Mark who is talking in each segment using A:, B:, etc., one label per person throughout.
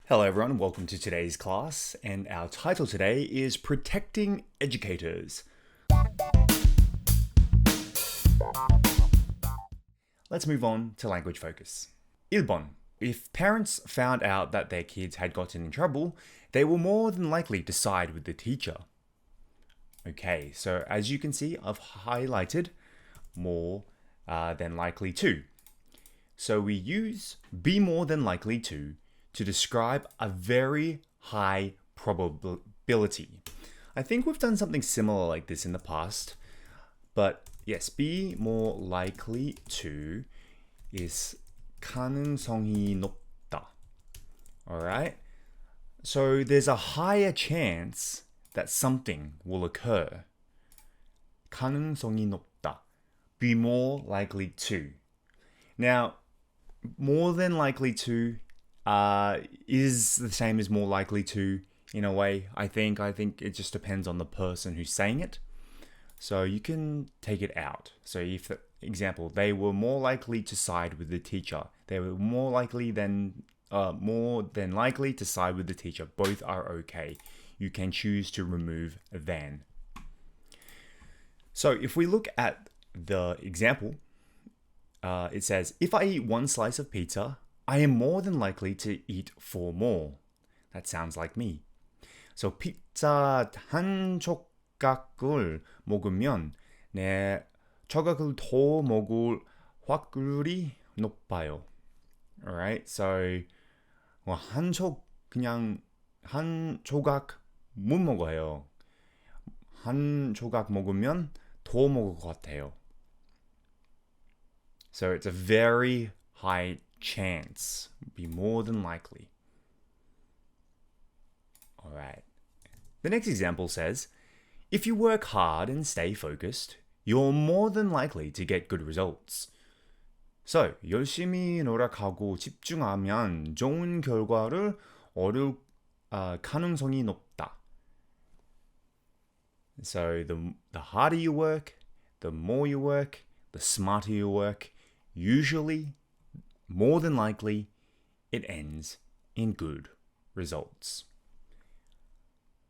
A: Hello everyone, welcome to today's class, and our title today is Protecting Educators. Let's move on to language focus. 1번. If parents found out that their kids had gotten in trouble, they will more than likely to side with the teacher. Okay, so as you can see, I've highlighted more than likely to. So we use be more than likely to describe a very high probability. I think we've done something similar like this in the past, but yes, be more likely to is 가능성이 높다. Alright? So there's a higher chance that something will occur. 가능성이 높다. Be more likely to. Now, more than likely to is the same as more likely to in a way. I think it just depends on the person who's saying it. So you can take it out. So if, for example, they were more likely to side with the teacher, they were more than likely to side with the teacher. Both are okay. You can choose to remove than. So if we look at the example, it says, if I eat one slice of pizza, I am more than likely to eat 4 more. That sounds like me. So 피자 한 조각을 먹으면 내 조각을 더 먹을 확률이 높아요. Alright, so 그냥 한 조각 못 먹어요. 한 조각 먹으면 더 먹을 것 같아요. So it's a very high chance, be more than likely. Alright. The next example says, if you work hard and stay focused, you're more than likely to get good results. So, 열심히 노력하고 집중하면 좋은 결과를 얻을 가능성이 높다. So, the harder you work, the more you work, the smarter you work, usually, more than likely, it ends in good results.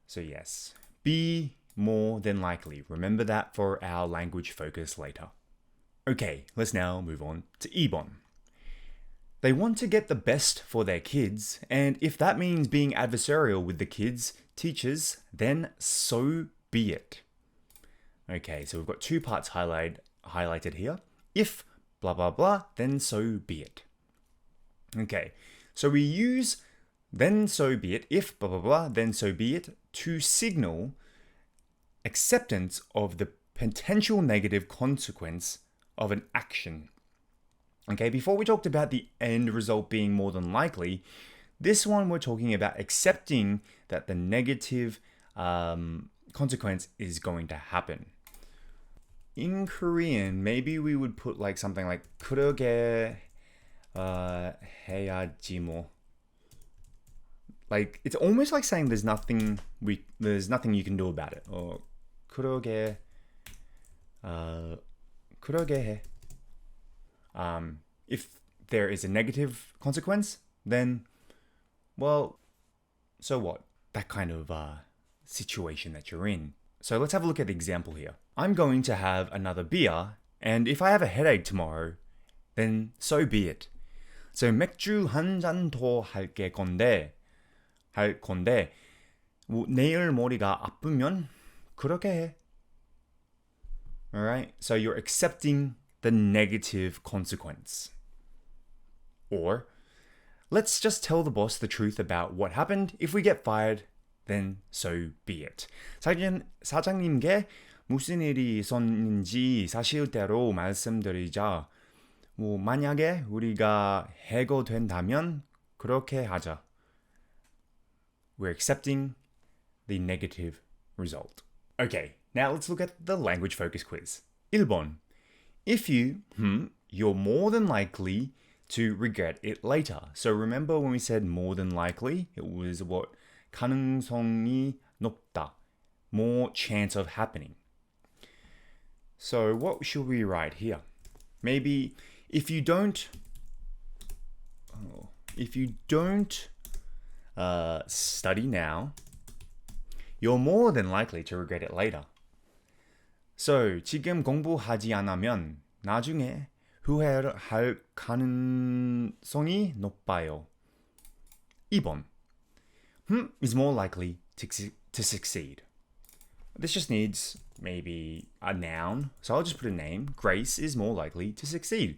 A: So yes, be more than likely. Remember that for our language focus later. Okay, let's now move on to 2번. They want to get the best for their kids, and if that means being adversarial with the kids' teachers, then so be it. Okay, so we've got 2 parts highlighted here. If blah blah blah, then so be it. Okay, so we use then so be it, if blah blah blah, then so be it, to signal acceptance of the potential negative consequence of an action. Okay, before we talked about the end result being more than likely, this one we're talking about accepting that the negative consequence is going to happen. In Korean, maybe we would put like something like 그러게 해야지 뭐. Like it's almost like saying there's nothing you can do about it. Or 그러게 해. If there is a negative consequence, then well, so what? That kind of situation that you're in. So let's have a look at the example here. I'm going to have another beer, and if I have a headache tomorrow, then so be it. So 맥주 한 잔 더 할 건데 내일 머리가 아프면 그렇게 해. Alright, so you're accepting the negative consequence. Or, let's just tell the boss the truth about what happened. If we get fired, then so be it. 사장님께 무슨 일이 있었는지 사실대로 말씀드리자. 만약에 우리가 해고된다면 그렇게 하자. We're accepting the negative result. Okay, now let's look at the language focus quiz. 1번. If you're more than likely to regret it later. So remember when we said more than likely, it was what? 가능성이 높다. More chance of happening. So what should we write here? Maybe if you don't study now. You're more than likely to regret it later. So, 지금 공부하지 않으면 나중에 후회할 가능성이 높아요. 2번. Is more likely to succeed. This just needs maybe a noun. So I'll just put a name. Grace is more likely to succeed.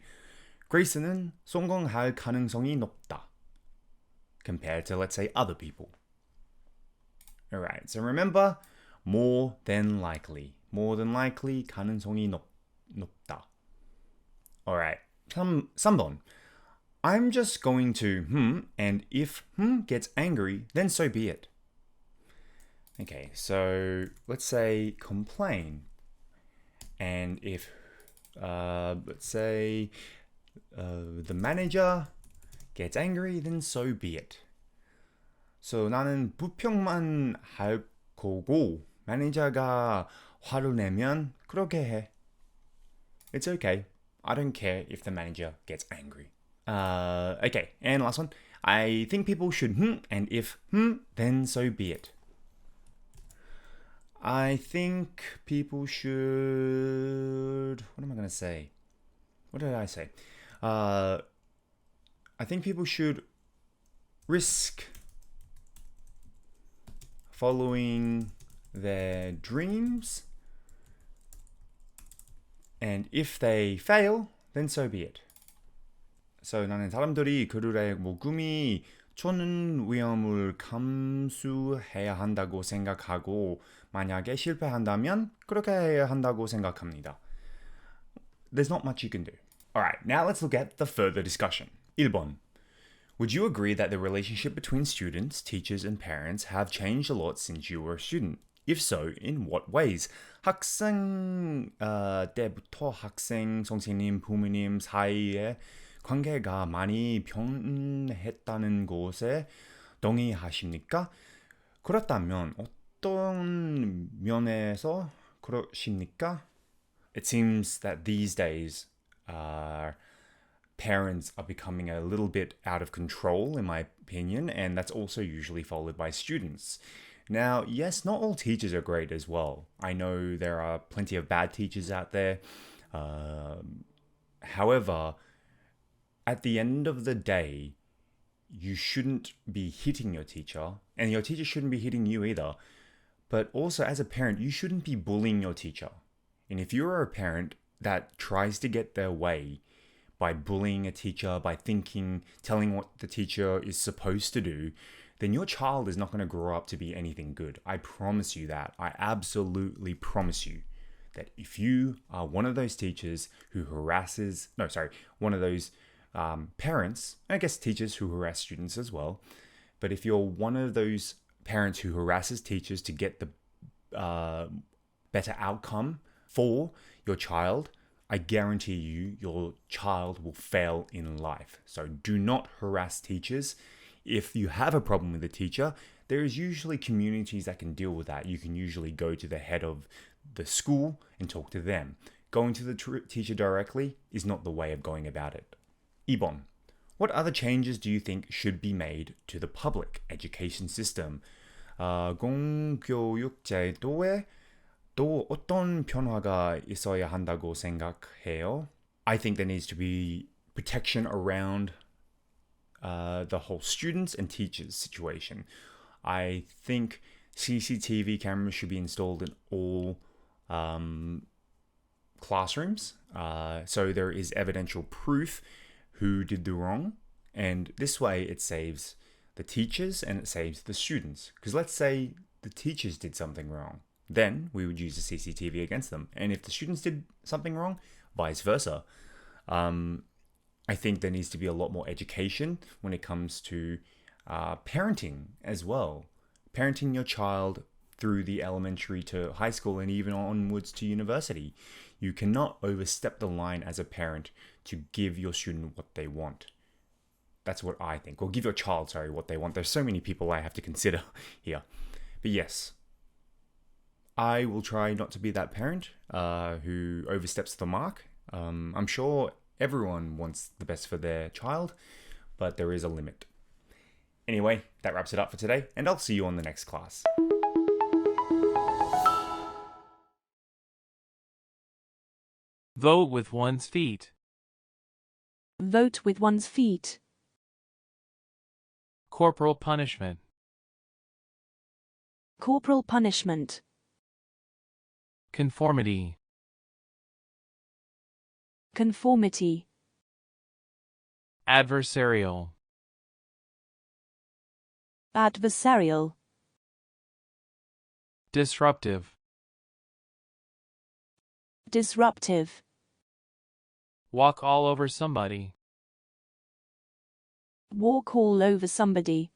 A: Grace는 성공할 가능성이 높다. Compared to, let's say, other people. Alright, so remember, more than likely. More than likely, 가능성이 높다. Alright, 3번. I'm just going to and if gets angry, then so be it. Okay, so let's say complain. And if, let's say, the manager gets angry, then so be it. So 나는 부평만 할 거고, 매니저가 화를 내면 그렇게 해. It's okay. I don't care if the manager gets angry. Okay, and last one. I think people should and if then so be it. I think people should... What am I going to say? What did I say? I think people should risk following their dreams. And if they fail, then so be it. So 나는 사람들이 그들의 꿈이 초는 위험을 감수해야 한다고 생각하고 만약에 실패한다면 그렇게 해야 한다고 생각합니다. There's not much you can do. Alright, now let's look at the further discussion. 1번. Would you agree that the relationship between students, teachers and parents have changed a lot since you were a student? If so, in what ways? 학생 때부터 학생, 선생님, 부모님 사이에 관계가 많이 변했다는 것에 동의하십니까? 그렇다면 어떤 면에서 그러십니까? It seems that these days parents are becoming a little bit out of control, in my opinion, and that's also usually followed by students. Now, yes, not all teachers are great as well. I know there are plenty of bad teachers out there. However, at the end of the day, you shouldn't be hitting your teacher, and your teacher shouldn't be hitting you either. But also, as a parent, you shouldn't be bullying your teacher. And if you're a parent that tries to get their way by bullying a teacher, by telling what the teacher is supposed to do, then your child is not going to grow up to be anything good. I promise you that. I absolutely promise you that if you are one of those teachers who one of those parents, I guess teachers who harass students as well, but if you're one of those parents who harasses teachers to get the better outcome for your child, I guarantee you your child will fail in life. So do not harass teachers. If you have a problem with a teacher, there is usually communities that can deal with that. You can usually go to the head of the school and talk to them. Going to the teacher directly is not the way of going about it. 2번. What other changes do you think should be made to the public education system? 공교육 제도에 또 어떤 변화가 있어야 한다고 생각해요? I think there needs to be protection around the whole students and teachers situation. I think CCTV cameras should be installed in all classrooms, so there is evidential proof who did the wrong, and this way it saves the teachers and it saves the students. Because let's say the teachers did something wrong, then we would use the CCTV against them, and if the students did something wrong, vice versa. I think there needs to be a lot more education when it comes to parenting as well. Parenting your child through the elementary to high school and even onwards to university. You cannot overstep the line as a parent to give your student what they want. That's what I think. Or give your child, what they want. There's so many people I have to consider here. But yes, I will try not to be that parent who oversteps the mark. I'm sure everyone wants the best for their child, but there is a limit. Anyway, that wraps it up for today, and I'll see you on the next class.
B: Vote with one's feet.
C: Vote with one's feet.
B: Corporal punishment.
C: Corporal punishment.
B: Conformity.
C: Conformity.
B: Adversarial.
C: Adversarial.
B: Disruptive.
C: Disruptive.
B: Walk all over somebody.
C: Walk all over somebody.